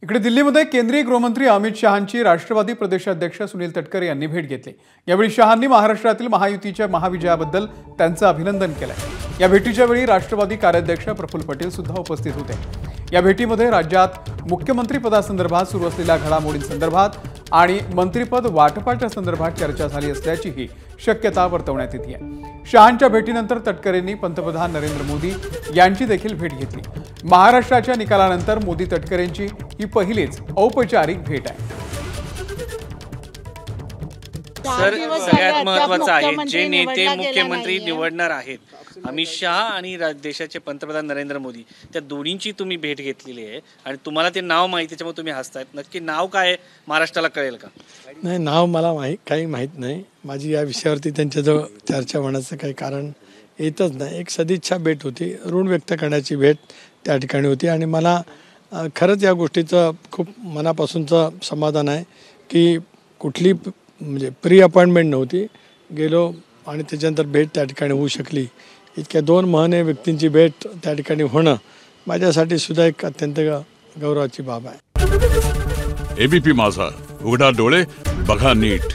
इकडे दिल्लीमध्ये केंद्रीय गृहमंत्री अमित शहांची राष्ट्रवादी प्रदेशाध्यक्ष सुनील तटकरे यांनी भेट घेतली। यावेळी शहांनी महाराष्ट्रातील महायुतीच्या महाविजयाबद्दल त्यांचं अभिनंदन केलं। या भेटीच्या वेळी राष्ट्रवादी कार्याध्यक्ष प्रफुल्ल पटेल सुद्धा उपस्थित होते। या भेटीमध्ये राज्यात मुख्यमंत्री पदासंदर्भात सुरू असलेल्या घडामोडींसंदर्भात आणि मंत्रिपद वाटपाच्या संदर्भात चर्चा झाली असल्याचीही शक्यता वर्तवण्यात येते आहे। शहांच्या भेटीनंतर तटकरेंनी पंतप्रधान नरेंद्र मोदी यांची देखील भेट घेतली। महाराष्ट्राच्या निकालानंतर मोदी तटकरेंची ही पहिलीच औपचारिक भेट आहे। सर, सगळ्यात महत्त्वाचं आहे जे नेते मुख्यमंत्री निवडणार आहेत, अमित शहा आणि देशाचे पंतप्रधान नरेंद्र मोदी, त्या दोन्हींची तुम्ही भेट घेतलेली आहे आणि तुम्हाला ते नाव माहिती, त्याच्यामुळे तुम्ही हसतायत। नक्की नाव काय आहे, महाराष्ट्राला कळेल का? नाही, नाव मला काही माहीत नाही। माझी या विषयावरती त्यांच्याजवळ चर्चा होण्याचं काही कारण येतच नाही। एक सदिच्छा भेट होती, ऋण व्यक्त करण्याची भेट त्या ठिकाणी होती आणि मला खरंच या गोष्टीचं खूप मनापासूनचं समाधान आहे की कुठली म्हणजे प्री अपॉइंटमेंट नव्हती, गेलो आणि त्याच्यानंतर भेट त्या ठिकाणी होऊ शकली। इतक्या दोन महनीय व्यक्तींची भेट त्या ठिकाणी होणं माझ्यासाठी सुद्धा एक अत्यंत गौरवाची बाब आहे। एबीपी माझा, उघडा डोळे बघा नीट।